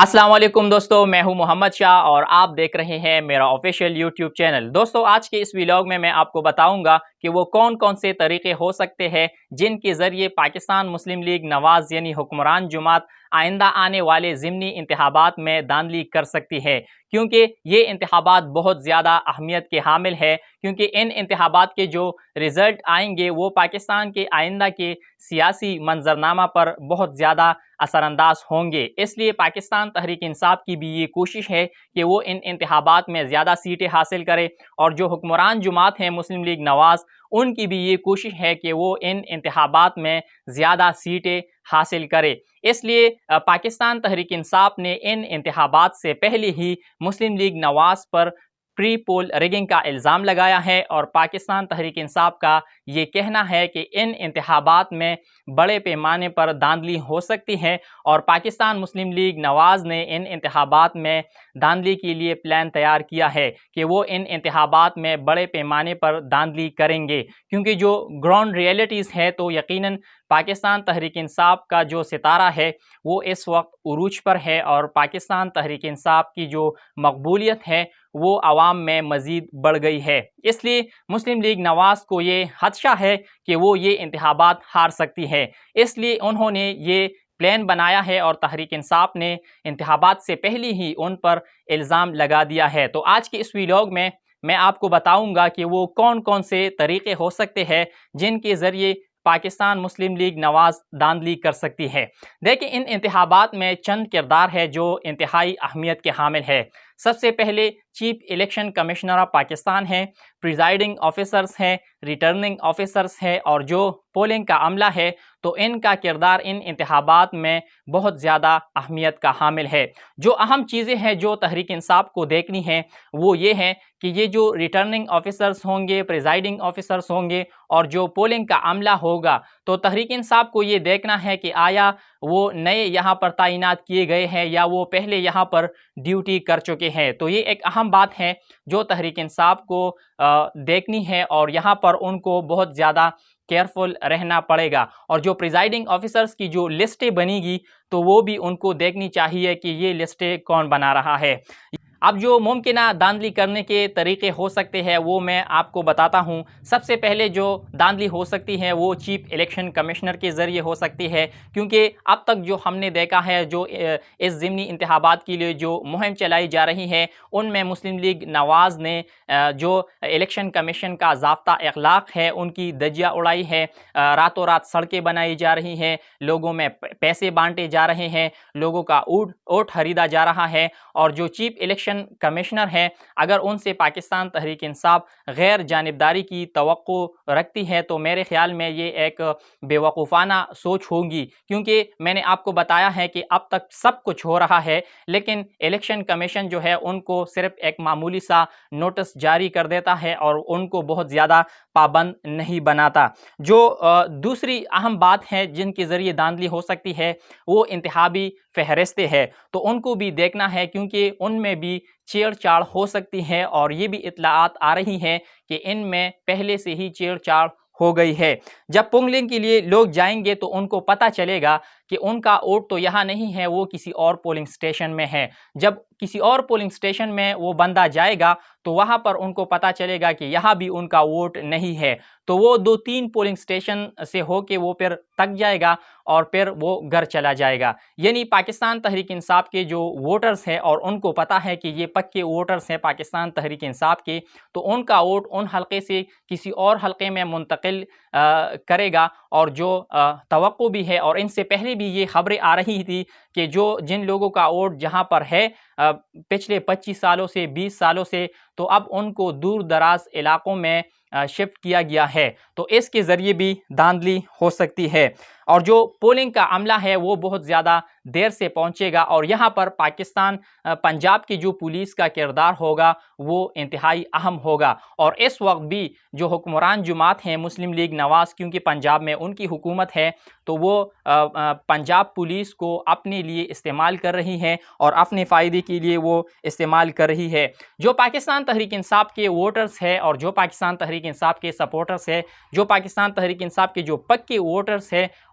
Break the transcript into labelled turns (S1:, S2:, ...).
S1: अस्सलाम वालेकुम दोस्तों, मैं हूं मोहम्मद शाह और आप देख रहे हैं मेरा ऑफिशियल यूट्यूब चैनल। दोस्तों, आज के इस व्लॉग में मैं आपको बताऊंगा कि वो कौन कौन से तरीके हो सकते हैं जिनके ज़रिए पाकिस्तान मुस्लिम लीग नवाज़ यानी हुक्मरान जमात आइंदा आने वाले ज़िमनी इंतखाबात में धांधली कर सकती है, क्योंकि ये इंतखाबात बहुत ज़्यादा अहमियत के हामिल है। क्योंकि इन इंतखाबात के जो रिज़ल्ट आएंगे वो पाकिस्तान के आइंदा के सियासी मंजरनामा पर बहुत ज़्यादा असरअंदाज होंगे। इसलिए पाकिस्तान तहरीक इंसाफ की भी ये कोशिश है कि वो इन इंतखाबात में ज़्यादा सीटें हासिल करे, और जो हुक्मरान जमात हैं मुस्लिम लीग नवाज़, उनकी भी ये कोशिश है कि वो इन इंतखाबात में ज़्यादा सीटें हासिल करे। इसलिए पाकिस्तान तहरीक इंसाफ ने इन इंतखाबात से पहले ही मुस्लिम लीग नवाज़ पर प्री पोल रिगिंग का इल्ज़ाम लगाया है, और पाकिस्तान तहरीक इंसाफ का ये कहना है कि इन इंतखाबात में बड़े पैमाने पर धांधली हो सकती है, और पाकिस्तान मुस्लिम लीग नवाज़ ने इन इंतखाबात में धांधली के लिए प्लान तैयार किया है कि वो इन इंतखाबात में बड़े पैमाने पर धांधली करेंगे। क्योंकि जो ग्राउंड रियलिटीज़ है तो यकीनन पाकिस्तान तहरीक इंसाफ का जो सितारा है वो इस वक्त उरूज पर है, और पाकिस्तान तहरीक इंसाफ की जो मकबूलियत है वो आवाम में मज़ीद बढ़ गई है। इसलिए मुस्लिम लीग नवाज़ को ये खदशा है कि वो ये इंतखाबात हार सकती है। इसलिए उन्होंने ये प्लान बनाया है और तहरीक इंसाफ ने इंतखाबात से पहले ही उन पर इल्ज़ाम लगा दिया है। तो आज के इस व्लॉग में मैं आपको बताऊंगा कि वो कौन कौन से तरीके हो सकते हैं जिनके ज़रिए पाकिस्तान मुस्लिम लीग नवाज़ धांधली कर सकती है। देखिए, इन इंतखाबात में चंद किरदार है जो इंतहाई अहमियत के हामिल है। सबसे पहले chief election commissioner of Pakistan है, प्रिजाइडिंग ऑफिसर्स हैं, रिटर्निंग ऑफिसर्स हैं, और जो पोलिंग का अमला है। तो इनका किरदार इन इंतखाबात में बहुत ज़्यादा अहमियत का हामिल है। जो अहम चीज़ें हैं जो तहरीक इंसाफ को देखनी है वो ये है कि ये जो रिटर्निंग ऑफिसर्स होंगे, प्रिजाइडिंग ऑफिसर्स होंगे, और जो पोलिंग का अमला होगा, तो तहरीक इंसाफ को ये देखना है कि आया वो नए यहाँ पर तैनात किए गए हैं या वो पहले यहाँ पर ड्यूटी कर चुके हैं। तो ये एक अहम बात है जो तहरीक इंसाफ को देखनी है, और यहाँ पर उनको बहुत ज़्यादा केयरफुल रहना पड़ेगा। और जो प्रिजाइडिंग ऑफिसर्स की जो लिस्टें बनेगी तो वो भी उनको देखनी चाहिए कि ये लिस्टें कौन बना रहा है। अब जो मुमकिना धांधली करने के तरीके हो सकते हैं वो मैं आपको बताता हूँ। सबसे पहले जो धांधली हो सकती है वो चीफ इलेक्शन कमिश्नर के ज़रिए हो सकती है, क्योंकि अब तक जो हमने देखा है जो इस ज़िमनी इंतखाबात के लिए जो मुहिम चलाई जा रही है उनमें मुस्लिम लीग नवाज़ ने जो इलेक्शन कमीशन का ज़ाब्ता अखलाक है उनकी धज्जियाँ उड़ाई है। रातों रात सड़कें बनाई जा रही हैं, लोगों में पैसे बांटे जा रहे हैं, लोगों का वोट खरीदा जा रहा है। और जो चीफ इलेक्शन कमिश्नर है, अगर उनसे पाकिस्तान तहरीक इंसाफ गैर जानिबदारी की तवक्को रखती है तो मेरे ख्याल में ये एक बेवकूफ़ाना सोच होगी। क्योंकि मैंने आपको बताया है कि अब तक सब कुछ हो रहा है, लेकिन इलेक्शन कमीशन जो है उनको सिर्फ एक मामूली सा नोटिस जारी कर देता है और उनको बहुत ज़्यादा पाबंद नहीं बनाता। जो दूसरी अहम बात है जिनके ज़रिए धांधली हो सकती है वो इंतखाबी फहरिस्तें हैं। तो उनको भी देखना है, क्योंकि उनमें भी छेड़छाड़ हो सकती है, और ये भी इत्तलाआत आ रही हैं कि इनमें पहले से ही छेड़छाड़ हो गई है। जब पोलिंग के लिए लोग जाएंगे तो उनको पता चलेगा कि उनका वोट तो यहाँ नहीं है, वो किसी और पोलिंग स्टेशन में है। जब किसी और पोलिंग स्टेशन में वो बंदा जाएगा तो वहाँ पर उनको पता चलेगा कि यहाँ भी उनका वोट नहीं है। तो वो 2-3 पोलिंग स्टेशन से होके वो फिर थक जाएगा और फिर वो घर चला जाएगा। यानी पाकिस्तान तहरीक इंसाफ के जो वोटर्स हैं और उनको पता है कि ये पक्के वोटर्स हैं पाकिस्तान तहरीक इंसाफ के, तो उनका वोट उन हलके से किसी और हलके में मुंतकिल करेगा। और जो तवक्को भी है, और इनसे पहले भी ये खबरें आ रही थी कि जिन लोगों का वोट जहाँ पर है पिछले 25 सालों से 20 सालों से, तो अब उनको दूर दराज इलाकों में शिफ्ट किया गया है। तो इसके ज़रिए भी धांधली हो सकती है। और जो पोलिंग का अमला है वो बहुत ज़्यादा देर से पहुंचेगा, और यहाँ पर पाकिस्तान पंजाब की जो पुलिस का किरदार होगा वो इंतहाई अहम होगा। और इस वक्त भी जो हुक्मरान जमात हैं मुस्लिम लीग नवाज़, क्योंकि पंजाब में उनकी हुकूमत है, तो वो पंजाब पुलिस को अपने लिए इस्तेमाल कर रही है और अपने फ़ायदे के लिए वो इस्तेमाल कर रही है। जो पाकिस्तान तहरीक इंसाफ के वोटर्स है और जो पाकिस्तान तहरीक इंसाफ के सपोर्टर्स है, जो पाकिस्तान तहरीक इंसाफ के जो पक्के वोटर्स हैं,